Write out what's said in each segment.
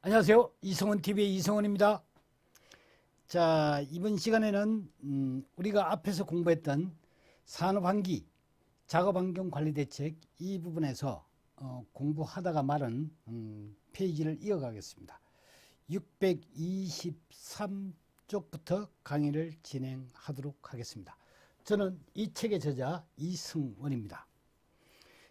안녕하세요. 이성훈TV의 이성훈입니다. 자, 이번 시간에는 우리가 앞에서 공부했던 산업환기, 작업환경관리대책 이 부분에서 공부하다가 말은 페이지를 이어가겠습니다. 623쪽부터 강의를 진행하도록 하겠습니다. 저는 이 책의 저자 이승원입니다.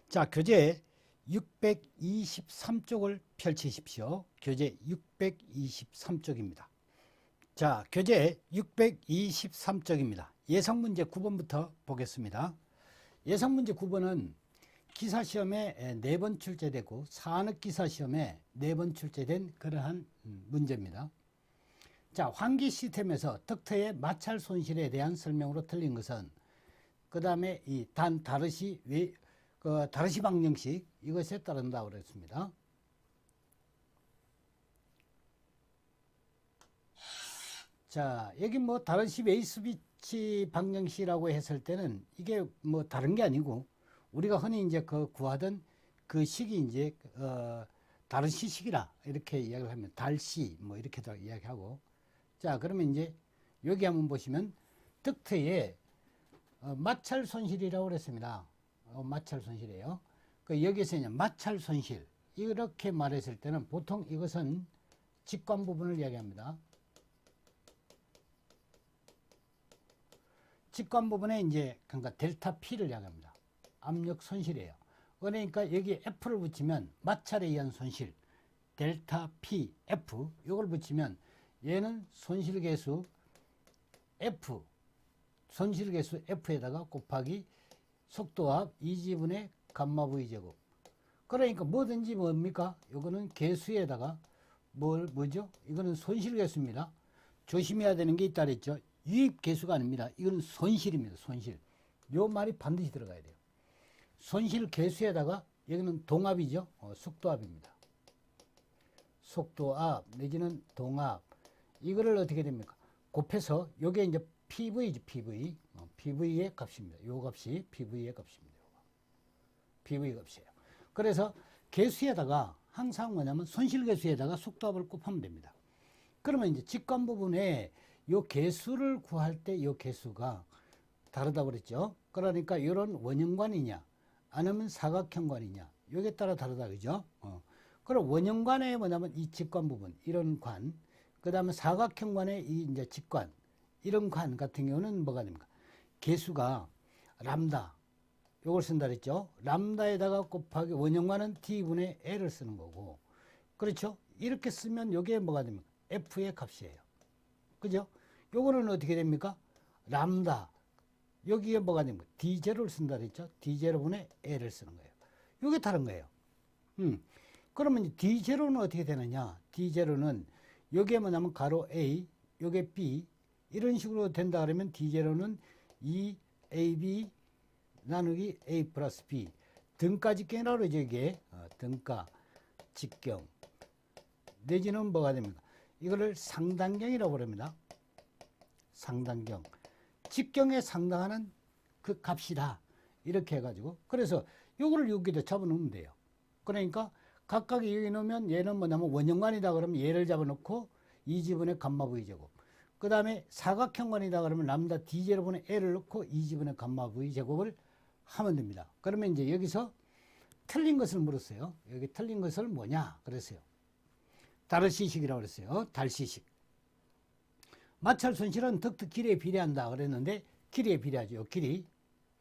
자, 교재 623쪽을 펼치십시오. 교재 623쪽입니다. 자, 교재 623쪽입니다. 예상문제 9번부터 보겠습니다. 예상문제 9번은 기사시험에 4번 출제되고 산업기사시험에 4번 출제된 그러한 문제입니다. 자, 환기 시스템에서 덕터의 마찰 손실에 대한 설명으로 틀린 것은 그 다음에 이 다르시 방정식 이것에 따른다고 그랬습니다. 자, 여기 뭐 다르시 웨이스비치 방정식이라고 했을 때는 이게 뭐 다른 게 아니고 우리가 흔히 이제 그 구하던 그 식이 이제 다르시 식이라 이렇게 이야기를 하면 달시 뭐 이렇게도 이야기하고. 자, 그러면 이제 여기 한번 보시면 덕트에 마찰 손실이라고 그랬습니다. 마찰 손실이에요. 그 여기서 이제 마찰 손실 이렇게 말했을 때는 보통 이것은 직관 부분을 이야기합니다. 직관 부분에 이제 그러니까 델타 P를 이야기합니다. 압력 손실이에요. 그러니까 여기 F를 붙이면 마찰에 의한 손실 델타 P F 이걸 붙이면 얘는 손실계수 F 손실계수 F에다가 곱하기 속도압 2지분의 감마 V 제곱. 그러니까 뭐든지 뭡니까? 이거는 계수에다가 뭐죠? 이거는 손실계수입니다. 조심해야 되는 게 있다 그랬죠. 유입계수가 아닙니다. 이거는 손실입니다. 손실. 요 말이 반드시 들어가야 돼요. 손실계수에다가 여기는 동압이죠. 속도압입니다. 속도압 내지는 동압. 이거를 어떻게 됩니까? 곱해서 요게 이제 PV지 PV. PV의 값입니다. 요 값이 PV의 값입니다. PV 값이에요. 그래서 계수에다가 항상 뭐냐면 손실계수에다가 속도압을 곱하면 됩니다. 그러면 이제 직관 부분에 요 계수를 구할 때 요 계수가 다르다고 그랬죠. 그러니까 이런 원형관이냐 아니면 사각형관이냐 요게 따라 다르다 그죠. 그럼 원형관에 뭐냐면 이 직관 부분 이런 관, 그 다음에 사각형관의 이 이제 직관 이런 관 같은 경우는 뭐가 됩니까? 계수가 람다 요걸 쓴다 그랬죠. 람다에다가 곱하기 원형관은 T분의 L을 쓰는 거고, 그렇죠? 이렇게 쓰면 요게 뭐가 됩니까? F의 값이에요. 그죠? 요거는 어떻게 됩니까? 람다 여기에 뭐가 됩니까? D0를 쓴다 그랬죠. D0분의 L을 쓰는 거예요. 요게 다른 거예요. 그러면 D0는 어떻게 되느냐? D0는 요게 뭐냐면 가로 A 요게 B 이런 식으로 된다 그러면 D0는 2AB 나누기 A 플러스 B 등가 직경이라고 그러죠. 이게 등가 직경 내지는 뭐가 됩니까? 이거를 상단경이라고 그럽니다. 상단경 직경에 상당하는 그 값이다 이렇게 해가지고 그래서 요거를 여기다 잡아놓으면 돼요. 그러니까 각각 여기 넣으면 얘는 뭐냐면 원형관이다 그러면 얘를 잡아놓고 2지분의 감마 V 제곱, 그 다음에 사각형관이다 그러면 람다 D0분의 L을 넣고 2지분의 감마 V 제곱을 하면 됩니다. 그러면 이제 여기서 틀린 것을 물었어요. 여기 틀린 것을 뭐냐 그랬어요. 다르시식이라고 그랬어요. 달시식. 마찰 손실은 덕트 길이에 비례한다 그랬는데 길이에 비례하죠. 길이.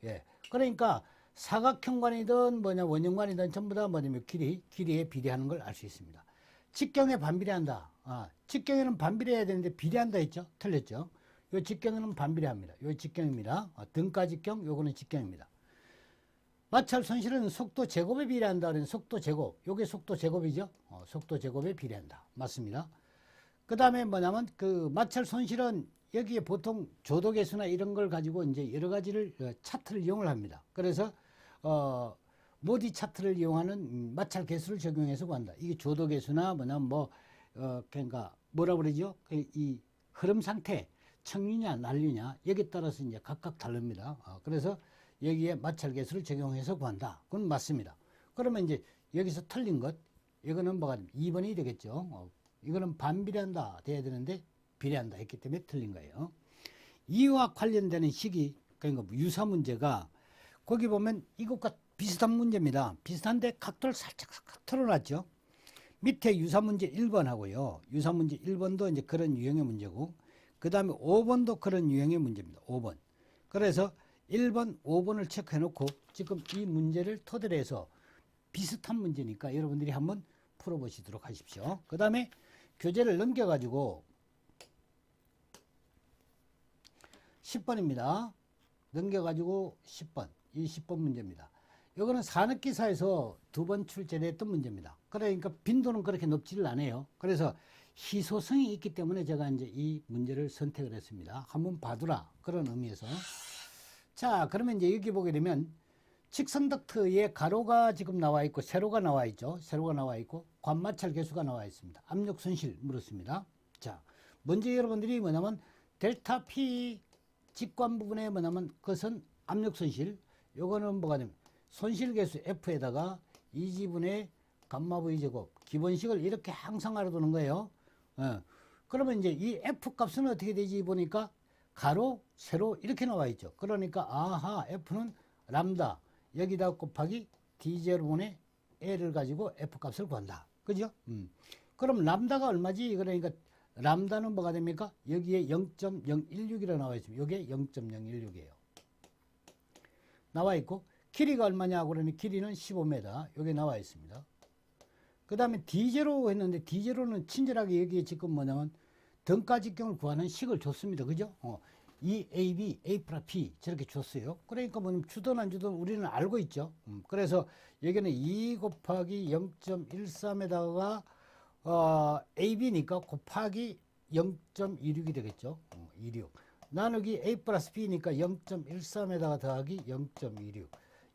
예. 그러니까 사각형관이든 뭐냐 원형관이든 전부 다 뭐냐면 길이에 비례하는 걸 알 수 있습니다. 직경에 반비례한다. 직경에는 반비례해야 되는데 비례한다 했죠. 틀렸죠. 요 직경에는 반비례합니다. 요 직경입니다. 등가 직경, 요거는 직경입니다. 마찰 손실은 속도 제곱에 비례한다. 그러면 속도 제곱, 요게 속도 제곱이죠. 속도 제곱에 비례한다. 맞습니다. 그 다음에 뭐냐면 그 마찰 손실은 여기에 보통 조도계수나 이런 걸 가지고 이제 여러 가지를 차트를 이용을 합니다. 그래서 모디 차트를 이용하는 마찰 계수를 적용해서 구한다. 이게 조도계수나 뭐냐면 그러니까 뭐라고 그러죠? 이 흐름 상태, 청류냐 난류냐 여기에 따라서 이제 각각 다릅니다. 그래서 여기에 마찰 계수를 적용해서 구한다. 그건 맞습니다. 그러면 이제 여기서 틀린 것 이거는 뭐가 2번이 되겠죠. 이거는 반비례한다 돼야 되는데 비례한다 했기 때문에 틀린 거예요. 이와 관련되는 식이 그러니까 유사 문제가 거기 보면 이것과 비슷한 문제입니다. 비슷한데 각도를 살짝 털어놨죠. 밑에 유사 문제 1번 하고요. 유사 문제 1번도 이제 그런 유형의 문제고, 그 다음에 5번도 그런 유형의 문제입니다. 5번. 그래서 1번, 5번을 체크해 놓고 지금 이 문제를 토대로 해서 비슷한 문제니까 여러분들이 한번 풀어보시도록 하십시오. 그 다음에 교재를 넘겨가지고 10번입니다. 넘겨가지고 10번. 이 10번 문제입니다. 이거는 산업기사에서 2번 출제됐던 문제입니다. 그러니까 빈도는 그렇게 높지를 않아요. 그래서 희소성이 있기 때문에 제가 이제 이 문제를 선택을 했습니다. 한번 봐두라. 그런 의미에서. 자, 그러면 이제 여기 보게 되면 직선 덕트에 가로가 지금 나와 있고 세로가 나와 있죠. 세로가 나와 있고 관마찰 계수가 나와 있습니다. 압력 손실 물었습니다. 자, 먼저 여러분들이 뭐냐면 델타 P 직관 부분에 뭐냐면 그것은 압력 손실. 요거는 뭐가 되면 손실 계수 F에다가 2지분의 감마 V 제곱 기본식을 이렇게 항상 알아두는 거예요. 그러면 이제 이 F 값은 어떻게 되지 보니까 가로, 세로 이렇게 나와 있죠. 그러니까 아하 F는 람다 여기다 곱하기 D0분의 L을 가지고 F 값을 구한다. 그죠? 그럼 람다가 얼마지? 그러니까 람다는 뭐가 됩니까? 여기에 0.016이라고 나와 있습니다. 이게 0.016이에요. 나와 있고 길이가 얼마냐고 그러니 길이는 15m 여기 나와 있습니다. 그 다음에 D0 했는데 D0는 친절하게 여기에 지금 뭐냐면 등가 직경을 구하는 식을 줬습니다. 그죠? 이 AB, A 플러스 B 저렇게 줬어요. 그러니까 뭐냐면 주든 안 주든 우리는 알고 있죠. 그래서 여기는 2 곱하기 0.13에다가 AB니까 곱하기 0.26이 되겠죠. 26 나누기 A 플러스 B니까 0.13에다가 더하기 0.26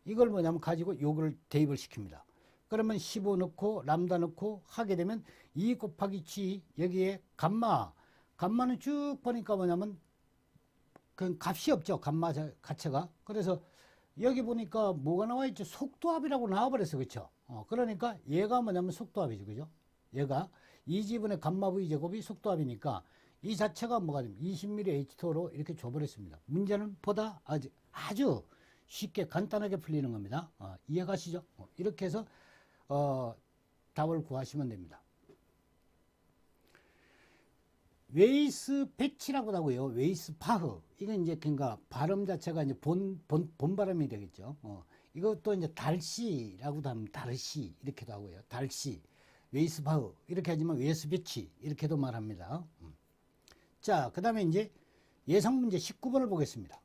이걸 뭐냐면 가지고 요걸 대입을 시킵니다. 그러면 15 넣고 람다 넣고 하게 되면 2 곱하기 G 여기에 감마는 쭉 보니까 뭐냐면 그 값이 없죠. 감마 자체가. 그래서 여기 보니까 뭐가 나와 있죠? 속도합이라고 나와버렸어. 그렇죠? 그러니까 얘가 뭐냐면 속도합이죠. 그죠? 얘가 2지분의 감마 V 제곱이 속도합이니까 이 자체가 뭐가 됩니까? 20mm H2로 이렇게 줘버렸습니다. 문제는 보다 아주 쉽게 간단하게 풀리는 겁니다. 이해가시죠? 이렇게 해서 답을 구하시면 됩니다. 웨이스 배치라고 하고요. 웨이스 파흐. 이건 이제 그러니까 발음 자체가 이제 본 발음이 되겠죠. 이것도 이제 달시라고도 하면 다르시 이렇게도 하고요. 달시, 웨이스 파흐 이렇게 하지만 웨이스 배치 이렇게도 말합니다. 자, 그 다음에 이제 예상 문제 19번을 보겠습니다.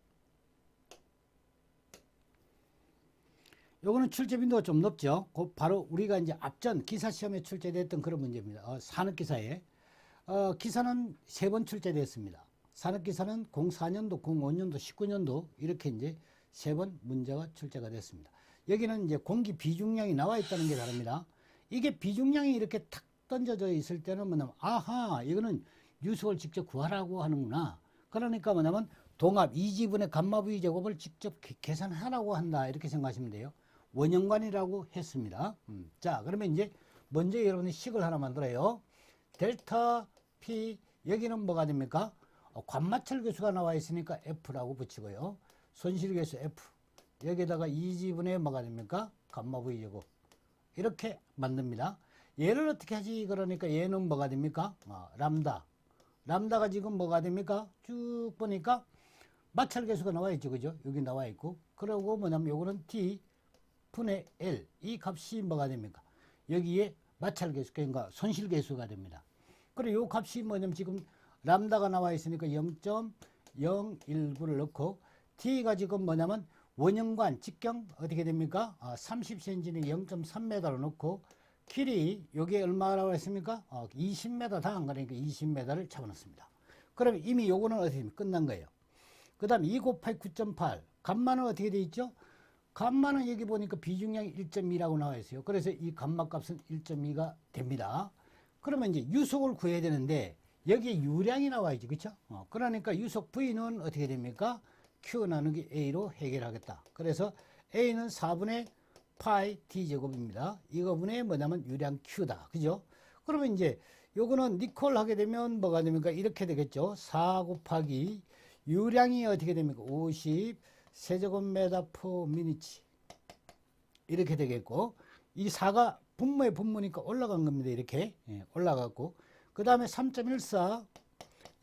요거는 출제 빈도가 좀 높죠. 바로 우리가 이제 앞전 기사 시험에 출제됐던 그런 문제입니다. 산업기사에. 기사는 3번 출제됐습니다. 산업기사는 04년도, 05년도, 19년도 이렇게 이제 3번 문제가 출제가 됐습니다. 여기는 이제 공기 비중량이 나와 있다는 게 다릅니다. 이게 비중량이 이렇게 탁 던져져 있을 때는 뭐냐면 아하 이거는 유속을 직접 구하라고 하는구나. 그러니까 뭐냐면 동합 2지분의 감마 V 제곱을 직접 계산하라고 한다 이렇게 생각하시면 돼요. 원형관이라고 했습니다. 자, 그러면 이제 먼저 여러분이 식을 하나 만들어요. 델타 P 여기는 뭐가 됩니까? 관마찰 계수가 나와 있으니까 F라고 붙이고요. 손실 계수 F 여기다가 2지분의 뭐가 됩니까? 감마 V 제곱 이렇게 만듭니다. 얘를 어떻게 하지? 그러니까 얘는 뭐가 됩니까? 람다가 지금 뭐가 됩니까? 쭉 보니까 마찰 계수가 나와 있죠. 그죠? 여기 나와 있고. 그리고 뭐냐면 요거는 T 분의 L. 이 값이 뭐가 됩니까? 여기에 마찰 계수, 그러니까 손실 계수가 됩니다. 그리고 요 값이 뭐냐면 지금 람다가 나와 있으니까 0.019를 넣고 T가 지금 뭐냐면 원형관 직경 어떻게 됩니까? 30cm는 0.3m를 넣고 길이 여기에 얼마라고 했습니까? 20m 당 그러니까 20m를 잡아놨습니다. 그럼 이미 요거는 어떻게 끝난 거예요. 그 다음 2 곱하기 9.8 감마는 어떻게 돼 있죠? 감마는 여기 보니까 비중량이 1.2라고 나와 있어요. 그래서 이 감마 값은 1.2가 됩니다. 그러면 이제 유속을 구해야 되는데 여기에 유량이 나와 있죠. 그렇죠? 그러니까 유속 V는 어떻게 됩니까? Q 나누기 A로 해결하겠다. 그래서 A는 4분의 파이 T제곱입니다. 이거분의 뭐냐면 유량 Q다. 그죠? 그러면 이제 요거는 니콜 하게 되면 뭐가 됩니까? 이렇게 되겠죠. 4 곱하기 유량이 어떻게 됩니까? 50 세제곱미터 퍼 미니치. 이렇게 되겠고, 이 4가 분모의 분모니까 올라간 겁니다. 이렇게 올라갔고, 그 다음에 3.14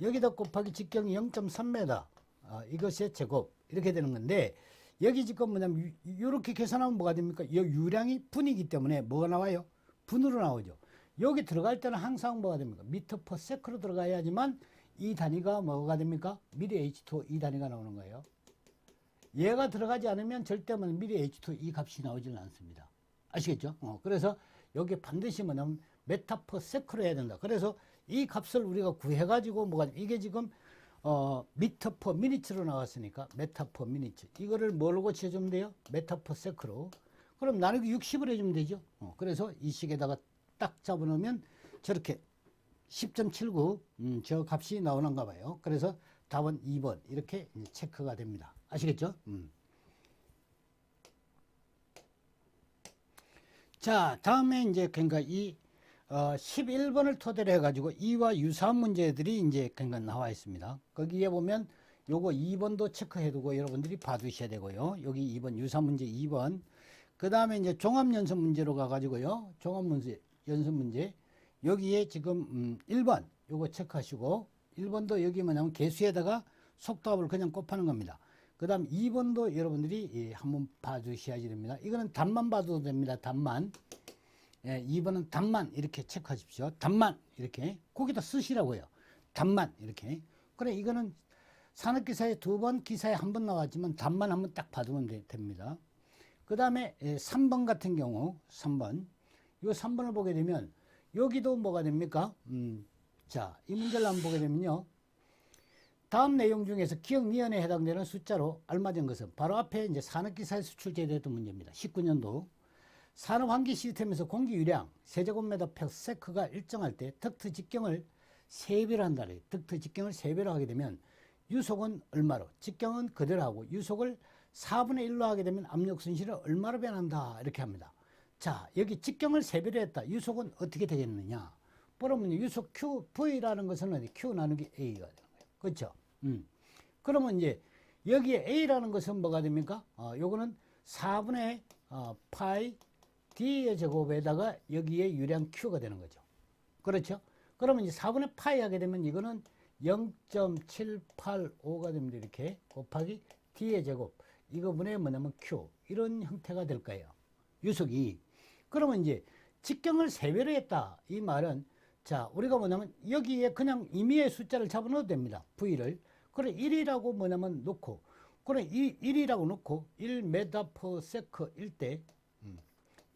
여기다 곱하기 직경이 0.3m 이것의 제곱 이렇게 되는 건데, 여기 지금 뭐냐면 이렇게 계산하면 뭐가 됩니까? 이 유량이 분이기 때문에 뭐가 나와요? 분으로 나오죠. 여기 들어갈 때는 항상 뭐가 됩니까? 미터 퍼 세크로 들어가야지만 이 단위가 뭐가 됩니까? 미리 H2O 이 단위가 나오는 거예요. 얘가 들어가지 않으면 절대 미리 H2O 이 값이 나오지는 않습니다. 아시겠죠? 그래서 여기 반드시 뭐냐면 메타 퍼 세크로 해야 된다. 그래서 이 값을 우리가 구해가지고 뭐가 이게 지금 미터 퍼 미니츠로 나왔으니까 메타 퍼 미니츠 이거를 뭘로 고쳐주면 돼요? 메타 퍼 세크로. 그럼 나누기 60을 해주면 되죠. 그래서 이 식에다가 딱 잡아놓으면 저렇게 10.79 저 값이 나오는가 봐요. 그래서 답은 2번 이렇게 체크가 됩니다. 아시겠죠? 자, 다음에 이제 그러니까 이 11번을 토대로 해가지고 이와 유사한 문제들이 이제 그러니까 나와 있습니다. 거기에 보면 요거 2번도 체크해두고 여러분들이 봐두셔야 되고요. 여기 2번 유사 문제 2번. 그 다음에 이제 종합 연습 문제로 가가지고요. 종합 문제 연습 문제 여기에 지금 1번 요거 체크하시고 1번도 여기 뭐냐면 개수에다가 속도합을 그냥 곱하는 겁니다. 그 다음 2번도 여러분들이 한번 봐주셔야지 됩니다. 이거는 답만 봐도 됩니다. 답만. 2번은 답만 이렇게 체크하십시오. 답만 이렇게 거기다 쓰시라고요. 답만 이렇게. 그래 이거는 산업기사에 2번, 기사에 1번 나왔지만 답만 한번 딱 봐두면 됩니다. 그 다음에 3번 같은 경우 3번 이 3번을 보게 되면 여기도 뭐가 됩니까? 자, 이 문제를 한번 보게 되면요. 다음 내용 중에서 기억 미연에 해당되는 숫자로 알맞은 것은 바로 앞에 이제 산업기사에 수출제됐던 문제입니다. 19년도 산업환기 시스템에서 공기 유량 세제곱미터 per 세크가 일정할 때 덕트 직경을 3배로 한다. 덕트 직경을 3배로 하게 되면 유속은 얼마로? 직경은 그대로 하고 유속을 4분의 1로 하게 되면 압력 손실은 얼마로 변한다. 이렇게 합니다. 자, 여기 직경을 3배로 했다. 유속은 어떻게 되겠느냐? 보면 유속 Q, V라는 것은 어디? Q 나누기 A가 되는 거예요. 그렇죠? 그러면 이제 여기에 A라는 것은 뭐가 됩니까? 요거는 4분의 파이 D의 제곱에다가 여기에 유량 Q가 되는 거죠. 그렇죠? 그러면 이제 4분의 파이 하게 되면 이거는 0.785가 됩니다. 이렇게 곱하기 D의 제곱. 이거 분의 뭐냐면 Q. 이런 형태가 될 거예요. 유속이. 그러면 이제 직경을 3배로 했다. 이 말은 자, 우리가 뭐냐면 여기에 그냥 임의의 숫자를 잡아 넣어도 됩니다. V를. 그래 1이라고 뭐냐면 놓고 그래 1이라고 놓고 1m per sec 일 때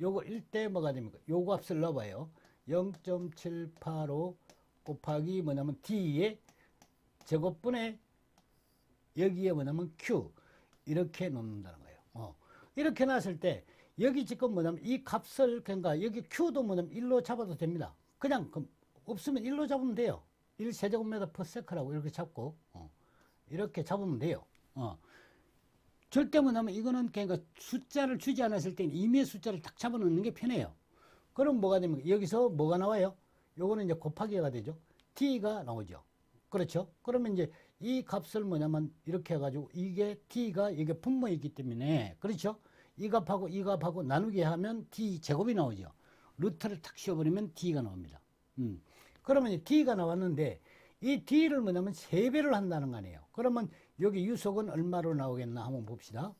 요거 1대 뭐가 됩니까? 요 값을 넣어봐요. 0.785 곱하기 뭐냐면 D의 제곱분의 여기에 뭐냐면 Q 이렇게 놓는다는 거예요. 이렇게 놨을 때 여기 지금 뭐냐면 이 값을 그러니까 여기 Q도 뭐냐면 1로 잡아도 됩니다. 그냥 없으면 1로 잡으면 돼요. 1 세제곱미터 per sec라고 이렇게 잡고 이렇게 잡으면 돼요. 절대 뭐냐면 이거는 그러니까 숫자를 주지 않았을 때는 임의의 숫자를 딱 잡아놓는 게 편해요. 그럼 뭐가 됩니까? 여기서 뭐가 나와요? 요거는 이제 곱하기가 되죠. T가 나오죠. 그렇죠? 그러면 이제 이 값을 뭐냐면 이렇게 해가지고 이게 T가 이게 분모이기 때문에 그렇죠? 이 값하고 이 값하고 나누게 하면 D 제곱이 나오죠. 루트를 탁 씌워버리면 D가 나옵니다. 그러면 이제 D가 나왔는데 이 D를 뭐냐면 3배를 한다는 거 아니에요. 그러면 여기 유속은 얼마로 나오겠나 한번 봅시다.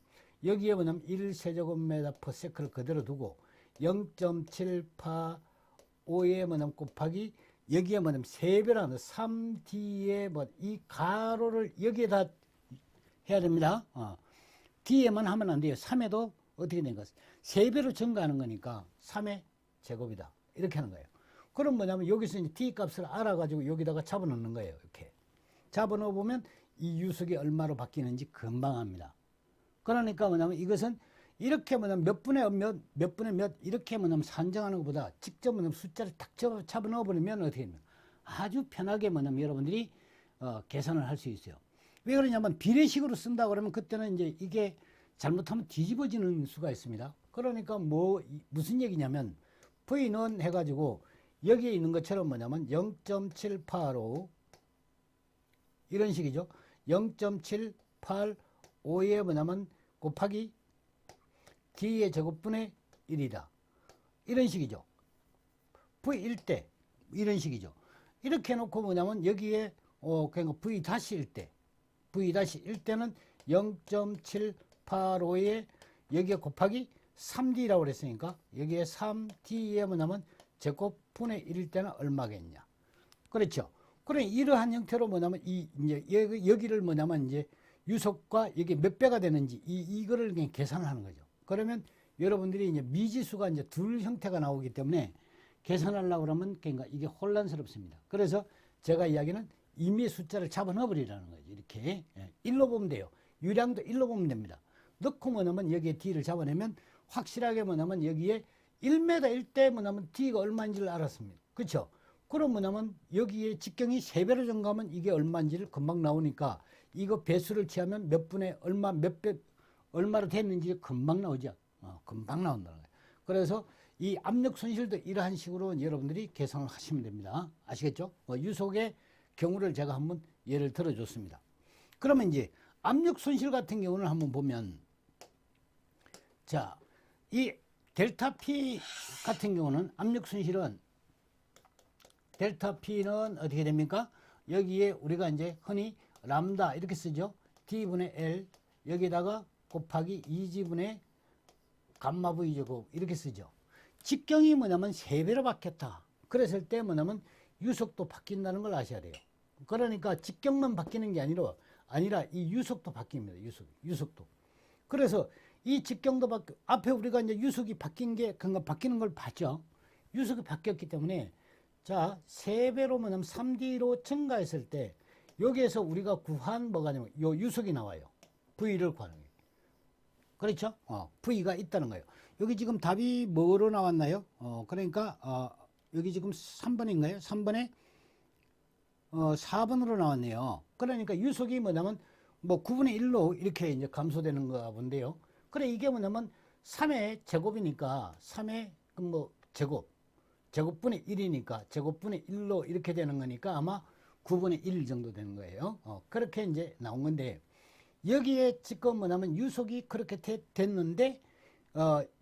여기에 뭐냐면 1세제곱미터 per sec를 그대로 두고 0.785에 뭐냐면 곱하기 여기에 뭐냐면 3배로 하는 3D에 뭐 이 가로를 여기에다 해야 됩니다. D에만 하면 안 돼요. 3에도 어떻게 된 것은 3배로 증가하는 거니까 3의 제곱이다. 이렇게 하는 거예요. 그럼 뭐냐면 여기서 이제 D 값을 알아가지고 여기다가 잡아놓는 거예요. 이렇게. 잡아놓으면 이 유속이 얼마로 바뀌는지 금방 합니다. 그러니까 뭐냐면 이것은 이렇게 뭐냐면 몇 분의 몇 이렇게 뭐냐면 산정하는 것보다 직접 뭐냐면 숫자를 딱 잡아넣어버리면 어떻게 됩니까? 아주 편하게 뭐냐면 여러분들이 계산을 할 수 있어요. 왜 그러냐면 비례식으로 쓴다 그러면 그때는 이제 이게 잘못하면 뒤집어지는 수가 있습니다. 그러니까 무슨 얘기냐면 V는 해가지고 여기에 있는 것처럼 뭐냐면 0.785 이런 식이죠. 0.785에 뭐냐면 곱하기 D의 제곱분의 1이다. 이런 식이죠. V1대 이런 식이죠. 이렇게 해놓고 뭐냐면 여기에 그러니까 V-1대 V-1대는 0.785에 여기에 곱하기 3D라고 그랬으니까 여기에 3D에 뭐냐면 제곱분의 1일 때는 얼마겠냐. 그렇죠. 그래 이러한 형태로 뭐냐면 이제 여기를 뭐냐면 이제 유속과 이게 몇 배가 되는지 이거를 그냥 계산하는 거죠. 그러면 여러분들이 이제 미지수가 이제 둘 형태가 나오기 때문에 계산하려고 그러면 그러니까 이게 혼란스럽습니다. 그래서 제가 이야기는 임의 숫자를 잡아넣어 버리라는 거죠. 이렇게 1로 보면 돼요. 유량도 1로 보면 됩니다. 넣고 뭐냐면 여기에 D를 잡아내면 확실하게 뭐냐면 여기에 1m 1대 뭐냐면 D가 얼마인지를 알았습니다. 그렇죠? 그럼 뭐냐면 여기에 직경이 3배로 증가하면 이게 얼마인지를 금방 나오니까 이거 배수를 취하면 몇 분의 얼마 몇 배 얼마로 됐는지 금방 나오죠. 금방 나온다는 거예요. 그래서 이 압력 손실도 이러한 식으로 여러분들이 계산을 하시면 됩니다. 아시겠죠? 유속의 경우를 제가 한번 예를 들어줬습니다. 그러면 이제 압력 손실 같은 경우는 한번 보면 자, 이 델타 P 같은 경우는 압력 손실은 델타 P는 어떻게 됩니까? 여기에 우리가 이제 흔히 람다 이렇게 쓰죠. D분의 L 여기다가 곱하기 2G분의 감마 V 제곱 이렇게 쓰죠. 직경이 뭐냐면 3배로 바뀌었다. 그랬을 때 뭐냐면 유속도 바뀐다는 걸 아셔야 돼요. 그러니까 직경만 바뀌는 게 아니라 이 유속도 바뀝니다. 유속도. 그래서 이 직경도 앞에 우리가 이제 유속이 바뀐 게 그러니까 바뀌는 걸 봤죠. 유속이 바뀌었기 때문에 자 3배로 뭐냐면 3D로 증가했을 때 여기에서 우리가 구한 뭐가 냐면 요 유속이 나와요. V를 구하는 거예요. 그렇죠? V가 있다는 거예요. 여기 지금 답이 뭐로 나왔나요? 그러니까 여기 지금 3번인가요? 3번에 4번으로 나왔네요. 그러니까 유속이 뭐냐면 뭐 9분의 1로 이렇게 이제 감소되는 거 본데요. 그래 이게 뭐냐면 3의 제곱이니까 3의 뭐 제곱분의 1이니까 제곱분의 1로 이렇게 되는 거니까 아마 9분의 1 정도 되는 거예요. 그렇게 이제 나온 건데 여기에 지금 뭐냐면 유속이 그렇게 됐는데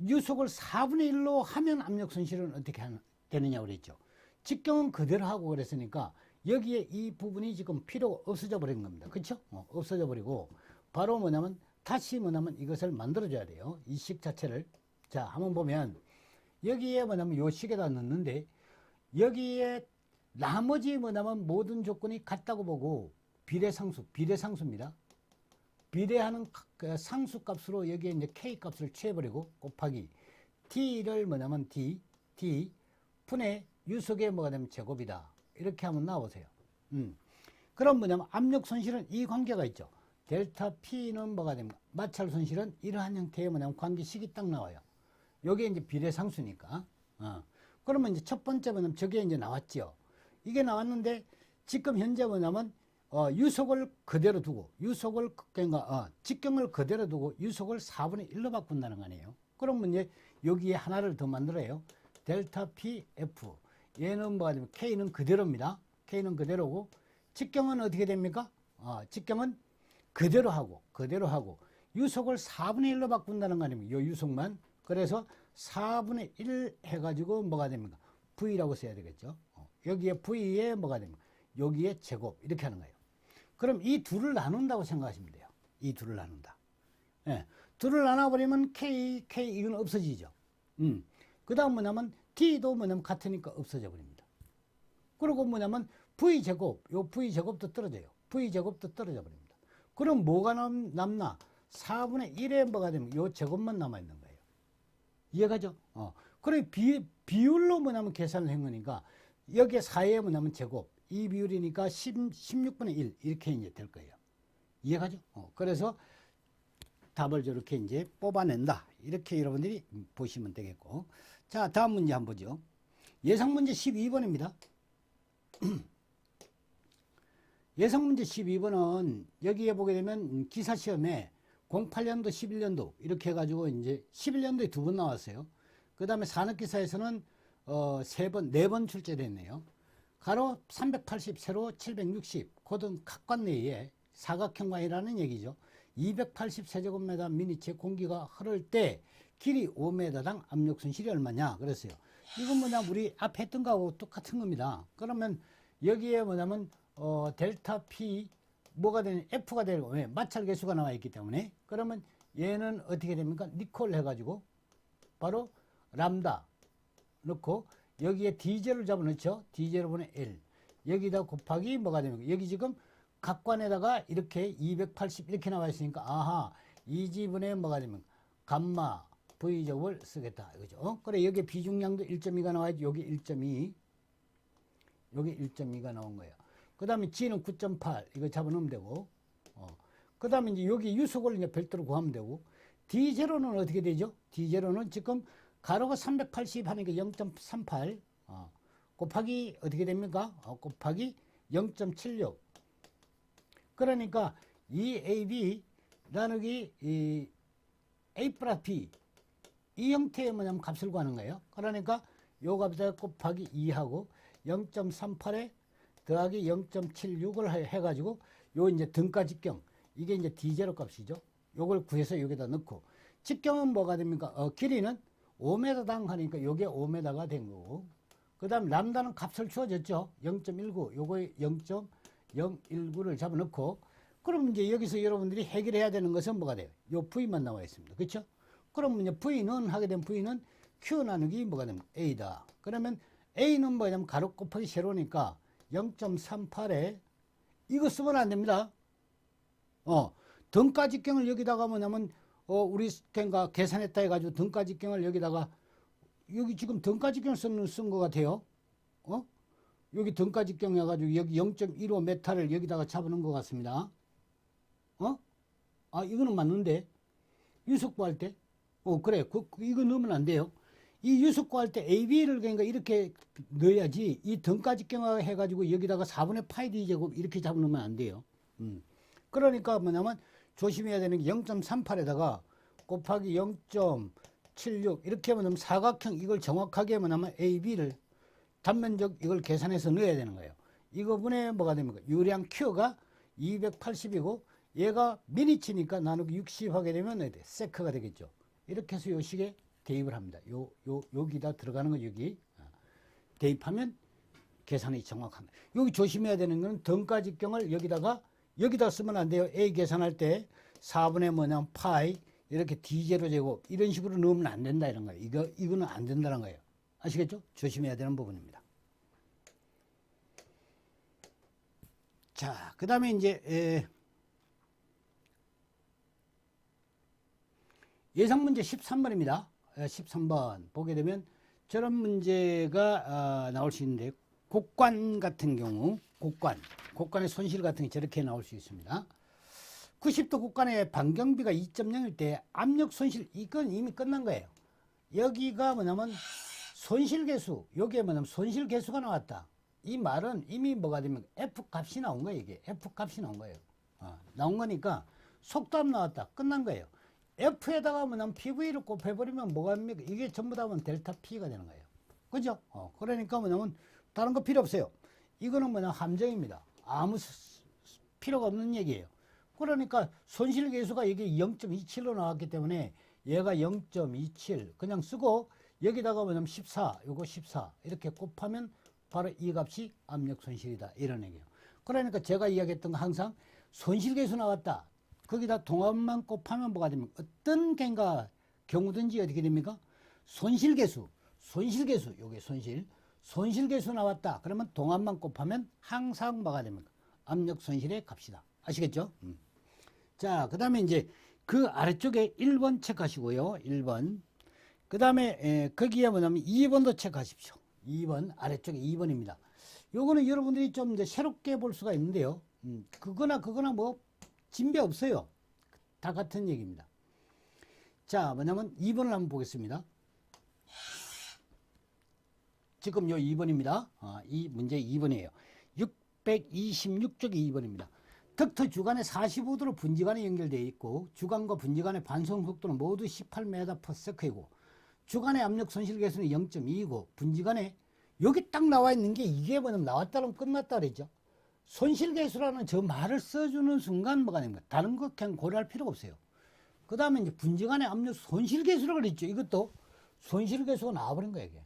유속을 4분의 1로 하면 압력 손실은 어떻게 되느냐고 그랬죠. 직경은 그대로 하고 그랬으니까 여기에 이 부분이 지금 필요가 없어져 버린 겁니다. 그렇죠? 없어져 버리고 바로 뭐냐면 다시 뭐냐면 이것을 만들어 줘야 돼요. 이 식 자체를. 자, 한번 보면 여기에 뭐냐면 요 식에다 넣는데 여기에 나머지 뭐냐면 모든 조건이 같다고 보고 비례상수입니다. 비례하는 상수 값으로 여기에 이제 K 값을 취해버리고 곱하기 T를 뭐냐면 D 분의 유속의 뭐가 되면 제곱이다. 이렇게 하면 나오세요. 그럼 뭐냐면 압력 손실은 이 관계가 있죠. 델타 P는 뭐가 됩니까? 마찰 손실은 이러한 형태의 뭐냐면 관계식이 딱 나와요. 요게 이제 비례상수니까. 그러면 이제 첫 번째 뭐냐면 저게 이제 나왔죠. 이게 나왔는데 지금 현재 뭐냐면 유속을 그대로 두고 그러니까 직경을 그대로 두고 유속을 4분의 1로 바꾼다는 거 아니에요. 그러면 이제 여기에 하나를 더 만들어요. 델타 PF 얘는 뭐가 되면 K는 그대로입니다. K는 그대로고 직경은 어떻게 됩니까? 직경은 그대로 하고 유속을 4분의 1로 바꾼다는 거 아닙니까? 요 유속만. 그래서 4분의 1 해가지고 뭐가 됩니까? V라고 써야 되겠죠. 여기에 V에 뭐가 됩니까? 여기에 제곱 이렇게 하는 거예요. 그럼 이 둘을 나눈다고 생각하시면 돼요. 이 둘을 나눈다. 예. 둘을 나눠버리면 K 이건 없어지죠. 그 다음 뭐냐면 T도 뭐냐면 같으니까 없어져 버립니다. 그리고 뭐냐면 V제곱, 요 V제곱도 떨어져요. V제곱도 떨어져 버립니다. 그럼 뭐가 남나? 4분의 1에 뭐가 되면 요 제곱만 남아있는 거예요. 이해가죠? 그래 비율로 뭐냐면 계산을 한 거니까 여기에 4에 뭐냐면 제곱, 이 비율이니까 16분의 1 이렇게 이제 될 거예요. 이해가죠? 그래서 답을 저렇게 이제 뽑아낸다. 이렇게 여러분들이 보시면 되겠고. 자, 다음 문제 한번 보죠. 예상 문제 12번입니다. 예상 문제 12번은 여기에 보게 되면 기사 시험에 08년도, 11년도 이렇게 해가지고 이제 11년도에 2번 나왔어요. 그 다음에 산업기사에서는 네 번 출제됐네요. 가로 380, 세로 760, 고등 각관 내에 사각형관이라는 얘기죠. 280세제곱미터 미니체 공기가 흐를 때 길이 5m당 압력 손실이 얼마냐 그랬어요. 이건 뭐냐 우리 앞에 했던 거하고 똑같은 겁니다. 그러면 여기에 뭐냐면 델타 P 뭐가 되는 F가 되고 왜 마찰 계수가 나와 있기 때문에 그러면 얘는 어떻게 됩니까? 니콜 해가지고 바로 람다 넣고 여기에 D0를 잡아넣죠. D0분의 L 여기다 곱하기 뭐가 됩니까? 여기 지금 각관에다가 이렇게 280 이렇게 나와 있으니까 아하 이 지분에 뭐가 되면 감마 V제곱을 쓰겠다 이거죠. 그래 여기 비중량도 1.2가 나와야지. 여기 1.2 여기 1.2가 나온 거예요. 그 다음에 G는 9.8 이거 잡아놓으면 되고 그 다음에 이제 여기 유속을 이제 별도로 구하면 되고 D0는 어떻게 되죠? D0는 지금 가로가 380 하니까 0.38 곱하기 어떻게 됩니까? 곱하기 0.76 그러니까 이 AB 나누기 이 A 플러스 B 이 형태의 뭐냐면 값을 구하는 거예요. 그러니까 요 값에다 곱하기 2하고 0.38에 더하기 0.76을 해가지고 요 이제 등가 직경 이게 이제 D0 값이죠. 요걸 구해서 여기다 넣고 직경은 뭐가 됩니까? 길이는 5m당 하니까 요게 5m가 된 거고 그 다음 람다는 값을 주어졌죠. 0.19 요거에 0.019를 잡아넣고 그럼 이제 여기서 여러분들이 해결해야 되는 것은 뭐가 돼요? 요 V만 나와 있습니다. 그렇죠? 그럼 이제 V는 하게 된 V는 Q 나누기 뭐가 되면 A다. 그러면 A는 뭐냐면 가로 곱하기 세로니까 0.38에 이거 쓰면 안 됩니다. 등가 직경을 여기다가 뭐냐면 우리 껜가 계산했다 해가지고 등가 직경을 여기다가 여기 지금 등가 직경을 쓴 것 같아요. 여기 등가 직경 해가지고 여기 0.15m를 여기다가 잡아놓은 것 같습니다. 이거는 맞는데 유속 구할 때 그래 이거 넣으면 안 돼요. 이 유속 구할 때 AB를 그러니까 이렇게 넣어야지 이 등가 직경 해가지고 여기다가 4분의 파이 D 제곱 이렇게 잡아놓으면 안 돼요. 그러니까 뭐냐면 조심해야 되는 게 0.38에다가 곱하기 0.76 이렇게 하면 사각형 이걸 정확하게 뭐냐면 AB를 단면적 이걸 계산해서 넣어야 되는 거예요. 이거분에 뭐가 됩니까? 유량 Q가 280이고 얘가 미니치니까 나누기 60 하게 되면 어디 세크가 되겠죠. 이렇게 해서 요 식에 대입을 합니다. 여기다 들어가는 거 여기 대입하면 계산이 정확합니다. 여기 조심해야 되는 거는 등가 직경을 여기다 쓰면 안 돼요. A 계산할 때 4분의 뭐냐면 파이 이렇게 D0 제곱 이런 식으로 넣으면 안 된다 이런 거예요. 이거는 안 된다는 거예요. 아시겠죠? 조심해야 되는 부분입니다. 자, 그 다음에 이제 예상 문제 13번입니다. 13번 보게 되면 저런 문제가 나올 수 있는데 곡관 같은 경우 곡관의 손실 같은 게 저렇게 나올 수 있습니다. 90도 곡관의 반경비가 2.0일 때 압력 손실 이건 이미 끝난 거예요. 여기가 뭐냐면 손실계수 여기에 뭐냐면 손실계수가 나왔다. 이 말은 이미 뭐가 되면 F 값이 나온 거예요. 이게 F 값이 나온 거예요. 나온 거니까 속도압 나왔다. 끝난 거예요. F에다가 뭐냐면 PV를 곱해버리면 뭐가 됩니까? 이게 전부 다 하면 델타 P가 되는 거예요. 그죠? 그러니까 뭐냐면 다른 거 필요 없어요. 이거는 뭐냐 함정입니다. 아무 필요가 없는 얘기예요. 그러니까 손실계수가 이게 0.27로 나왔기 때문에 얘가 0.27 그냥 쓰고 여기다가 뭐냐면 14 요거 14 이렇게 곱하면 바로 이 값이 압력 손실이다 이런 얘기예요. 그러니까 제가 이야기했던 거 항상 손실계수 나왔다. 거기다 동합만 곱하면 뭐가 됩니까? 어떤 경우든지 어떻게 됩니까? 손실계수 요게 손실계수 나왔다. 그러면 동합만 곱하면 항상 뭐가 됩니까? 압력 손실의 값이다. 아시겠죠? 자, 그 다음에 이제 그 아래쪽에 1번 체크하시고요. 1번. 그 다음에 거기에 뭐냐면 2번도 체크하십시오. 2번 아래쪽에 2번입니다. 요거는 여러분들이 좀 이제 새롭게 볼 수가 있는데요. 그거나 뭐 진배 없어요. 다 같은 얘기입니다. 자, 뭐냐면 2번을 한번 보겠습니다. 지금 요 2번입니다. 이 문제 2번이에요. 626쪽이 2번입니다. 덕터 주간에 45도로 분지관에 연결되어 있고 주간과 분지관의 반송 속도는 모두 18m/s이고 주간의 압력 손실 계수는 0.2이고 분지간에 여기 딱 나와 있는 게 이게 뭐냐면 나왔다면 끝났다 그랬죠. 손실 계수라는 저 말을 써주는 순간 뭐가 됩니까? 다른 거 그냥 고려할 필요가 없어요. 그 다음에 이제 분지간의 압력 손실 계수라고 그랬죠. 이것도 손실 계수가 나와버린 거예요, 이게.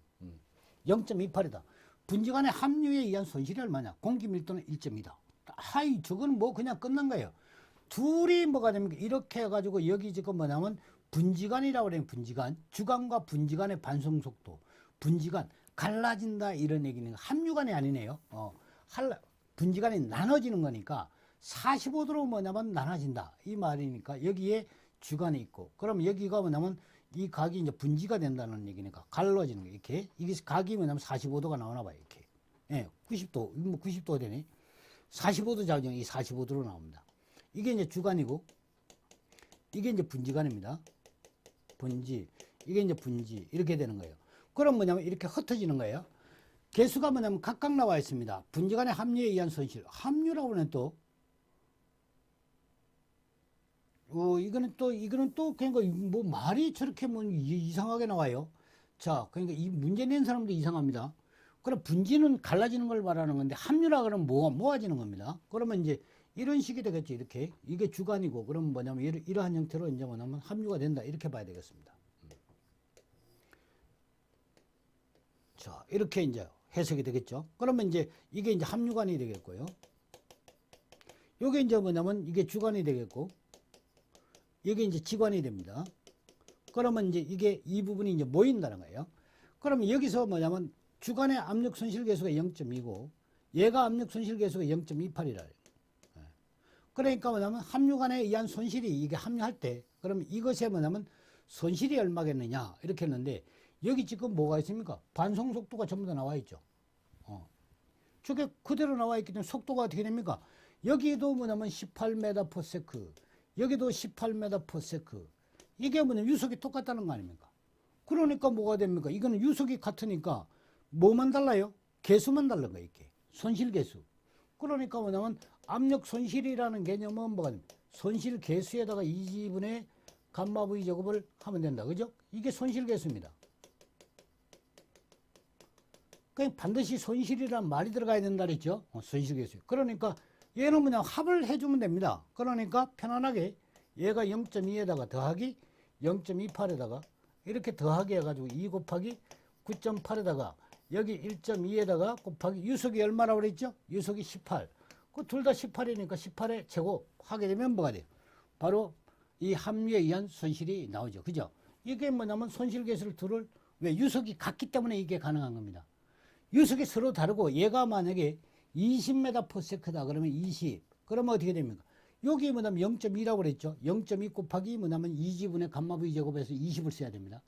0.28이다. 분지간의 함유에 의한 손실이 얼마냐? 공기 밀도는 1.2다. 하이, 저건 뭐 그냥 끝난 거예요. 둘이 뭐가 됩니까? 이렇게 해가지고 여기 지금 뭐냐면 분지간이라고 그래요. 분지간. 주간과 분지간의 반송 속도. 분지간. 갈라진다 이런 얘기는 함유간이 아니네요. 분지간이 나눠지는 거니까 45도로 뭐냐면 나눠진다. 이 말이니까 여기에 주간이 있고 그럼 여기가 뭐냐면 이 각이 이제 분지가 된다는 얘기니까 갈라지는 거 이렇게 이게 각이 뭐냐면 45도가 나오나 봐요. 이렇게. 예, 90도. 이거 뭐 90도가 되네. 45도 작용 이 45도로 나옵니다. 이게 이제 주간이고 이게 이제 분지간입니다. 분지. 이게 이제 분지. 이렇게 되는 거예요. 그럼 뭐냐면 이렇게 흩어지는 거예요. 개수가 뭐냐면 각각 나와 있습니다. 분지간의 함유에 의한 손실. 함유라고 하면 또 이거는 또 그러니까 뭐 말이 저렇게 뭐 이상하게 나와요. 자, 그러니까 이 문제 낸 사람도 이상합니다. 그럼 분지는 갈라지는 걸 말하는 건데 함유라 그러면 모아지는 겁니다. 그러면 이제 이런 식이 되겠죠. 이렇게 이게 주간이고 그러면 뭐냐면 이러한 형태로 이제 뭐냐면 함유가 된다 이렇게 봐야 되겠습니다. 자, 이렇게 이제 해석이 되겠죠. 그러면 이제 이게 이제 함유간이 되겠고요. 요게 이제 뭐냐면 이게 주간이 되겠고, 이게 이제 지간이 됩니다. 그러면 이제 이게 이 부분이 이제 모인다는 거예요. 그러면 여기서 뭐냐면 주간의 압력 손실 계수가 0.2고, 얘가 압력 손실 계수가 0.28이라. 그러니까 뭐냐면 함유간에 의한 손실이 이게 함유할 때, 그러면 이것에 뭐냐면 손실이 얼마겠느냐 이렇게 했는데. 여기 지금 뭐가 있습니까? 반송 속도가 전부 다 나와 있죠. 저게 그대로 나와 있기 때문에 속도가 어떻게 됩니까? 여기도 뭐냐면 18m/s, 여기도 18m/s. 이게 뭐냐면 유속이 똑같다는 거 아닙니까? 그러니까 뭐가 됩니까? 이거는 유속이 같으니까 뭐만 달라요? 계수만 다른 거예요, 이렇게. 손실 계수. 그러니까 뭐냐면 압력 손실이라는 개념은 뭐가 됩니까? 손실 계수에다가 2지분의 감마 V 제곱을 하면 된다. 그죠? 이게 손실 계수입니다. 그냥 반드시 손실이란 말이 들어가야 된다 그랬죠. 손실계수. 그러니까 얘는 그냥 합을 해주면 됩니다. 그러니까 편안하게 얘가 0.2에다가 더하기 0.28에다가 이렇게 더하기 해가지고 2 곱하기 9.8에다가 여기 1.2에다가 곱하기 유속이 얼마라고 그랬죠? 유속이 18. 그 둘 다 18이니까 18의 제곱 하게 되면 뭐가 돼요? 바로 이 함유에 의한 손실이 나오죠. 그죠? 이게 뭐냐면 손실계수를 둘을 왜 유속이 같기 때문에 이게 가능한 겁니다. 유속이 서로 다르고 얘가 만약에 20m/s다 그러면 20. 그러면 어떻게 됩니까? 여기 뭐냐면 0.2라고 그랬죠. 0.2 곱하기 뭐냐면 2지분의 감마 V 제곱에서 20을 써야 됩니다.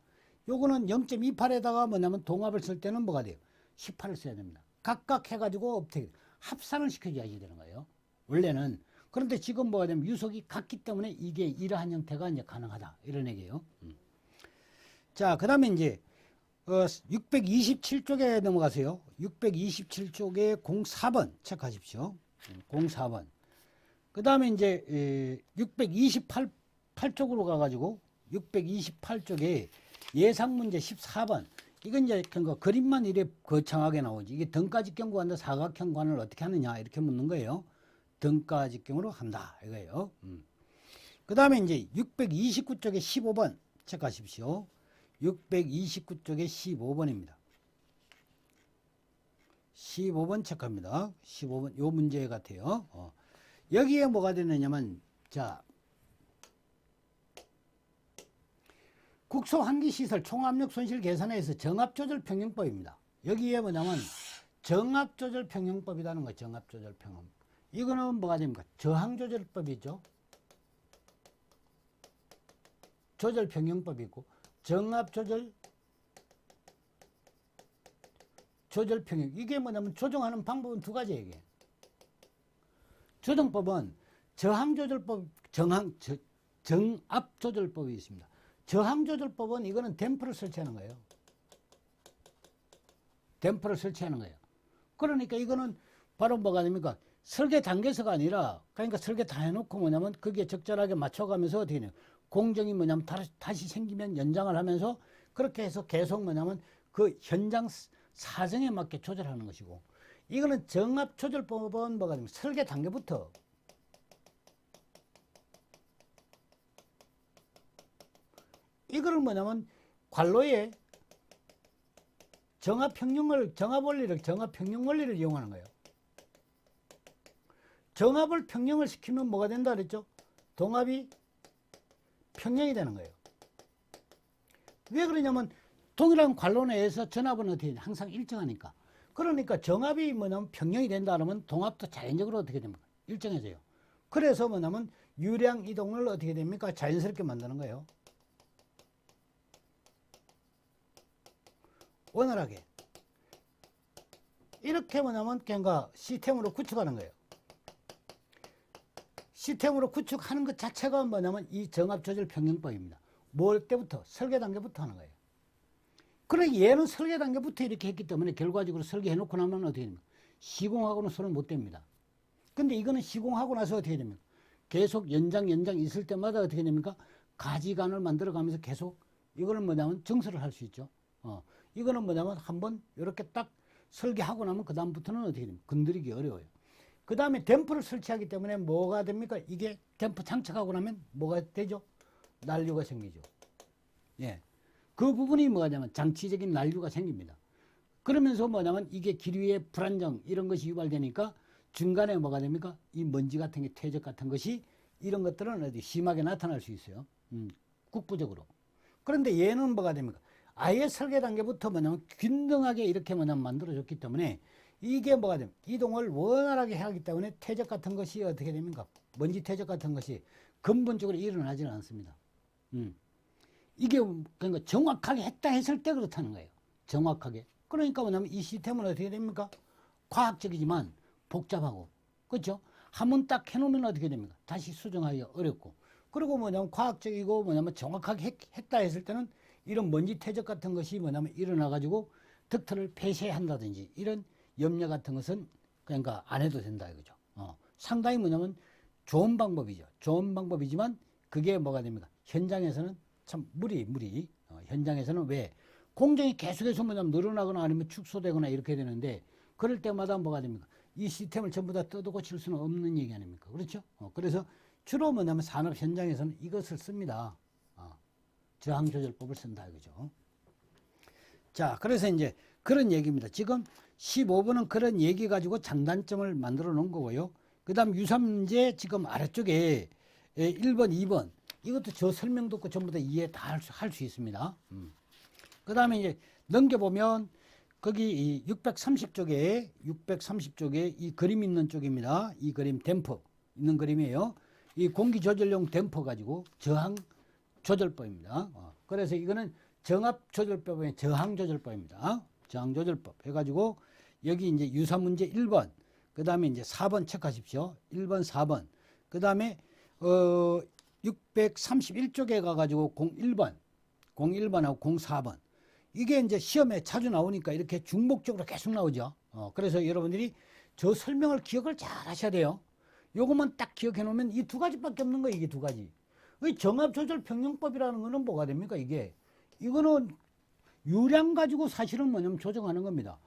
요거는 0.28에다가 뭐냐면 동합을 쓸 때는 뭐가 돼요? 18을 써야 됩니다. 각각 해가지고 어떻게 합산을 시켜줘야지 되는 거예요. 원래는. 그런데 지금 뭐가 되면 유속이 같기 때문에 이게 이러한 형태가 이제 가능하다. 이런 얘기예요. 자, 그 다음에 이제 627쪽에 넘어가세요. 627쪽에 04번 체크하십시오. 04번. 그 다음에 이제 628쪽으로 가가지고 628쪽에 예상문제 14번. 이건 이제 그림만 이래 거창하게 나오지. 이게 등가직경구 한다 사각형관을 어떻게 하느냐 이렇게 묻는 거예요. 등가직경으로 한다 이거예요. 그 다음에 이제 629쪽에 15번 체크하십시오. 629쪽에 15번입니다. 15번 체크합니다. 15번 요 문제 같아요. 여기에 뭐가 되느냐면 자 국소 환기시설 총압력 손실 계산에서 정압조절평형법입니다. 여기에 뭐냐면 정압조절평형법이라는 거예요. 정압조절평형. 이거는 뭐가 됩니까? 저항조절법이죠. 조절평형법이고 조절평형. 이게 뭐냐면 조정하는 방법은 두 가지예요. 이게. 조정법은 저항조절법, 정압조절법이 있습니다. 저항조절법은 이거는 댐퍼를 설치하는 거예요. 댐퍼를 설치하는 거예요. 그러니까 이거는 바로 뭐가 됩니까? 설계 단계에서가 아니라 그러니까 설계 다 해놓고 뭐냐면 그게 적절하게 맞춰가면서 어떻게 해요? 공정이 뭐냐면 다시 생기면 연장을 하면서 그렇게 해서 계속 뭐냐면 그 현장 사정에 맞게 조절하는 것이고, 이거는 정압 조절법은 뭐가 되면 설계 단계부터 이거를 뭐냐면 관로에 정압 평형 원리를 이용하는 거예요. 정압을 평형을 시키면 뭐가 된다 그랬죠? 동압이 평형이 되는 거예요. 왜 그러냐면 동일한 관로 내에서 전압은 어떻게 되냐? 항상 일정하니까. 그러니까 정압이 뭐냐면 평형이 된다 그러면 동압도 자연적으로 어떻게 됩니까? 일정해져요. 그래서 뭐냐면 유량 이동을 어떻게 됩니까? 자연스럽게 만드는 거예요. 원활하게. 이렇게 뭐냐면 그러니까 시스템으로 구축하는 거예요. 시스템으로 구축하는 것 자체가 뭐냐면 이 정압조절 평형법입니다. 뭘 때부터? 설계 단계부터 하는 거예요. 그래 얘는 설계 단계부터 이렇게 했기 때문에 결과적으로 설계해놓고 나면 어떻게 됩니까? 시공하고는 손을 못 댑니다. 근데 이거는 시공하고 나서 어떻게 됩니까? 계속 연장 있을 때마다 어떻게 됩니까? 가지관을 만들어가면서 계속 이거는 뭐냐면 정설을 할 수 있죠. 이거는 뭐냐면 한번 이렇게 딱 설계하고 나면 그 다음부터는 어떻게 됩니까? 건드리기 어려워요. 그 다음에 댐프를 설치하기 때문에 뭐가 됩니까? 이게 댐프 장착하고 나면 뭐가 되죠? 난류가 생기죠. 예. 그 부분이 뭐가 되냐면 장치적인 난류가 생깁니다. 그러면서 뭐냐면 이게 길 위에 불안정 이런 것이 유발되니까 중간에 뭐가 됩니까? 이 먼지 같은 게 퇴적 같은 것이 이런 것들은 어디 심하게 나타날 수 있어요. 국부적으로. 그런데 얘는 뭐가 됩니까? 아예 설계 단계부터 뭐냐면 균등하게 이렇게 뭐냐면 만들어졌기 때문에 이게 뭐가 됩니까? 이동을 원활하게 하기 때문에 퇴적 같은 것이 어떻게 됩니까? 먼지 퇴적 같은 것이 근본적으로 일어나지는 않습니다. 이게 그러니까 정확하게 했다 했을 때 그렇다는 거예요. 정확하게. 그러니까 뭐냐면 이 시스템은 어떻게 됩니까? 과학적이지만 복잡하고, 그렇죠? 한번 딱 해놓으면 어떻게 됩니까? 다시 수정하기가 어렵고. 그리고 뭐냐면 과학적이고 뭐냐면 정확하게 했다 했을 때는 이런 먼지 퇴적 같은 것이 뭐냐면 일어나가지고 덕트를 폐쇄한다든지 이런 염려 같은 것은 그러니까 안 해도 된다 이거죠. 상당히 뭐냐면 좋은 방법이죠. 좋은 방법이지만 그게 뭐가 됩니까? 현장에서는 참 무리. 현장에서는 왜? 공정이 계속해서 뭐냐면 늘어나거나 아니면 축소되거나 이렇게 되는데 그럴 때마다 뭐가 됩니까? 이 시스템을 전부 다 뜯어고칠 수는 없는 얘기 아닙니까? 그렇죠? 그래서 주로 뭐냐면 산업 현장에서는 이것을 씁니다. 저항조절법을 쓴다 이거죠. 자, 그래서 이제 그런 얘기입니다. 지금 15번은 그런 얘기 가지고 장단점을 만들어 놓은 거고요. 그 다음 유삼문제 지금 아래쪽에 1번, 2번 이것도 저 설명 듣고 전부 다 이해 다 할 수 있습니다. 그 다음에 이제 넘겨보면 거기 이 630쪽에 이 그림 있는 쪽입니다. 이 그림 댐퍼 있는 그림이에요. 이 공기 조절용 댐퍼 가지고 저항 조절법입니다. 그래서 이거는 정압 조절법의 저항 조절법입니다. 저항 조절법 해가지고 여기 이제 유사 문제 1번, 그 다음에 이제 4번 체크하십시오. 1번, 4번. 그 다음에 631쪽에 가가지고 01번하고 04번. 이게 이제 시험에 자주 나오니까 이렇게 중복적으로 계속 나오죠. 그래서 여러분들이 저 설명을 기억을 잘 하셔야 돼요. 요것만 딱 기억해 놓으면 이 두 가지밖에 없는 거예요. 이게 두 가지. 이 정압조절 평형법이라는 거는 뭐가 됩니까? 이거는 유량 가지고 사실은 뭐냐면 조정하는 겁니다.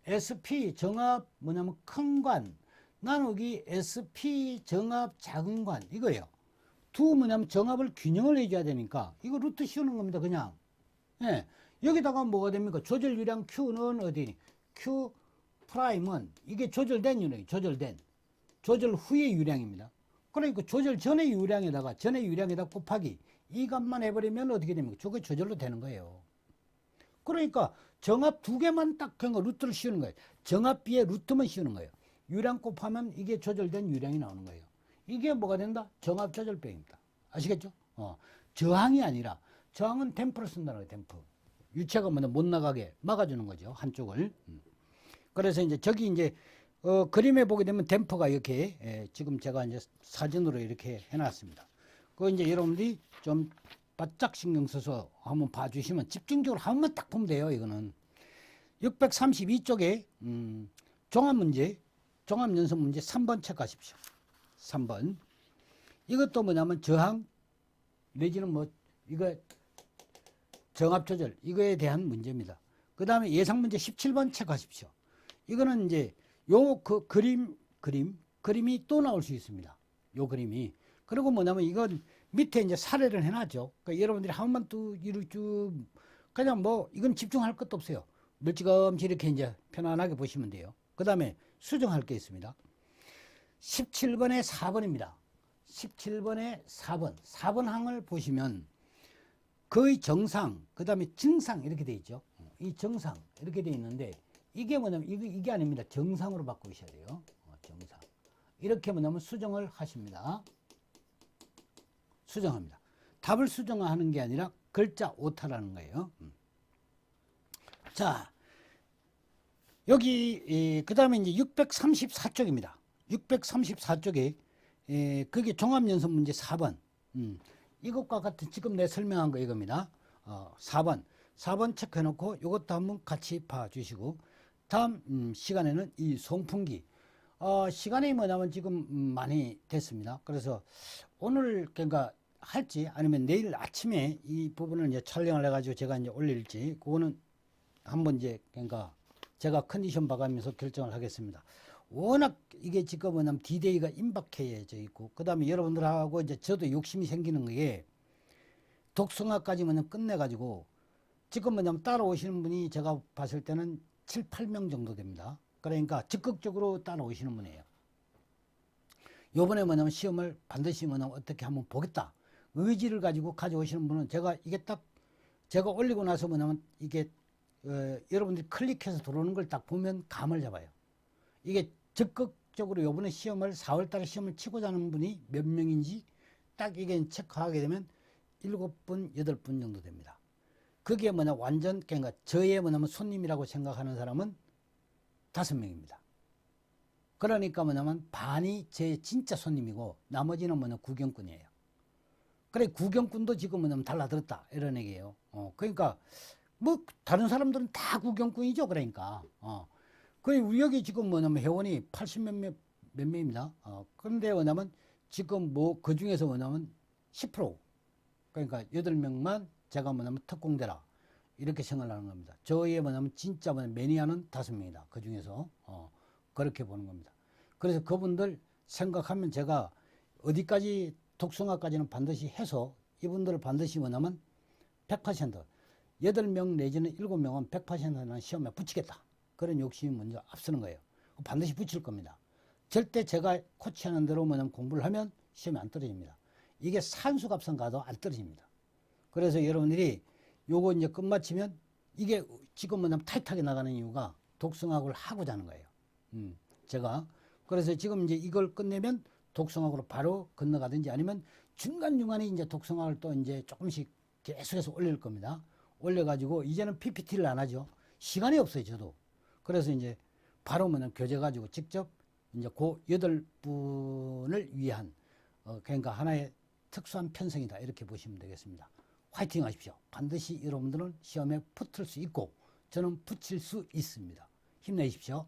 SP 정압 뭐냐면 큰 관 나누기 SP 정압 작은 관 이거예요. 두 뭐냐면 정압을 균형을 해줘야 되니까 이거 루트 씌우는 겁니다. 그냥. 예. 여기다가 뭐가 됩니까? 조절 유량 Q는 어디? Q 프라임은 이게 조절된 유량이 조절 후의 유량입니다. 그러니까 조절 전의 유량에다가 곱하기 이 값만 해버리면 어떻게 됩니까? 저거 조절로 되는 거예요. 그러니까 정압 두 개만 딱 그냥 루트를 씌우는 거예요. 정압비의 루트만 씌우는 거예요. 유량 곱하면 이게 조절된 유량이 나오는 거예요. 이게 뭐가 된다? 정압 조절법입니다. 아시겠죠? 저항이 아니라 저항은 댐프를 쓴다는 거예요. 댐프. 유체가 못 나가게 막아주는 거죠. 한쪽을. 그래서 이제 저기 이제 그림에 보게 되면 댐퍼가 이렇게 지금 제가 이제 사진으로 이렇게 해놨습니다. 그 이제 여러분들이 좀 바짝 신경 써서 한번 봐주시면 집중적으로 한 번만 딱 보면 돼요. 이거는 632쪽에 종합연습 문제 3번 체크하십시오. 3번. 이것도 뭐냐면 저항 내지는 뭐 이거 정합 조절 이거에 대한 문제입니다. 그 다음에 예상 문제 17번 체크하십시오. 이거는 이제 요 그 그림이 또 나올 수 있습니다. 요 그림이. 그리고 뭐냐면 이건 밑에 이제 사례를 해놨죠. 그러니까 여러분들이 한 번만 또 이렇게 쭉 그냥 뭐 이건 집중할 것도 없어요. 멀찌감치 이렇게 이제 편안하게 보시면 돼요. 그 다음에 수정할 게 있습니다. 17번에 4번입니다. 17번에 4번. 4번 항을 보시면 거의 정상, 그 다음에 증상 이렇게 돼 있죠. 이 정상 이렇게 돼 있는데 이게 뭐냐면 이게 아닙니다. 정상으로 바꾸셔야 돼요. 정상. 이렇게 뭐냐면 수정을 하십니다. 수정합니다. 답을 수정하는 게 아니라 글자 오타라는 거예요. 자, 여기 그 다음에 이제 634쪽입니다. 634쪽에 그게 종합연습 문제 4번. 이것과 같은 지금 내 설명한 거 이겁니다. 4번 체크해놓고 이것도 한번 같이 봐주시고 다음 시간에는 이 송풍기 시간이 뭐냐면 지금 많이 됐습니다. 그래서 오늘 그러니까 할지 아니면 내일 아침에 이 부분을 이제 촬영을 해가지고 제가 이제 올릴지 그거는 한번 이제 그러니까 제가 컨디션 봐가면서 결정을 하겠습니다. 워낙 이게 지금 뭐냐면 디데이가 임박해져 있고 그 다음에 여러분들하고 이제 저도 욕심이 생기는 게 독성화까지 뭐냐면 끝내가지고 지금 뭐냐면 따라오시는 분이 제가 봤을 때는 7, 8명 정도 됩니다. 그러니까 적극적으로 따라오시는 분이에요. 요번에 뭐냐면 시험을 반드시 뭐냐면 어떻게 한번 보겠다. 의지를 가지고 가져오시는 분은 제가 이게 딱 제가 올리고 나서 뭐냐면 이게 여러분들이 클릭해서 들어오는 걸 딱 보면 감을 잡아요. 이게 적극적으로 요번에 시험을 4월달에 시험을 치고자 하는 분이 몇 명인지 딱 이게 체크하게 되면 7분, 8분 정도 됩니다. 그게 뭐냐 완전 그러니까 저의 뭐냐면 손님이라고 생각하는 사람은 5명입니다. 그러니까 뭐냐면 반이 제 진짜 손님이고 나머지는 뭐냐 구경꾼이에요. 그래 구경꾼도 지금 뭐냐면 달라들었다 이런 얘기예요. 그러니까 뭐 다른 사람들은 다 구경꾼이죠. 그러니까 그 여기 지금 뭐냐면 회원이 80 몇 명입니다. 그런데 뭐냐면 지금 뭐 그 중에서 뭐냐면 10% 그러니까 8명만 제가 뭐냐면 특공대라 이렇게 생각을 하는 겁니다. 저의 뭐냐면 진짜 뭐냐면 매니아는 5명이다. 그 중에서 그렇게 보는 겁니다. 그래서 그분들 생각하면 제가 어디까지 독성화까지는 반드시 해서 이분들을 반드시 뭐냐면 100% 8명 내지는 7명은 100%는 시험에 붙이겠다. 그런 욕심이 먼저 앞서는 거예요. 반드시 붙일 겁니다. 절대 제가 코치하는 대로 뭐냐면 공부를 하면 시험이 안 떨어집니다. 이게 산수갑산 가도 안 떨어집니다. 그래서 여러분들이 요거 이제 끝마치면 이게 지금 뭐냐면 타이트하게 나가는 이유가 독성학을 하고자 하는 거예요. 제가 그래서 지금 이제 이걸 끝내면 독성학으로 바로 건너가든지 아니면 중간중간에 이제 독성학을 또 이제 조금씩 계속해서 올릴 겁니다. 올려가지고 이제는 PPT를 안 하죠. 시간이 없어요, 저도. 그래서 이제 바로 뭐냐면 교재 가지고 직접 이제 그 8분을 위한 그러니까 하나의 특수한 편성이다. 이렇게 보시면 되겠습니다. 화이팅 하십시오. 반드시 여러분들은 시험에 붙을 수 있고 저는 붙일 수 있습니다. 힘내십시오.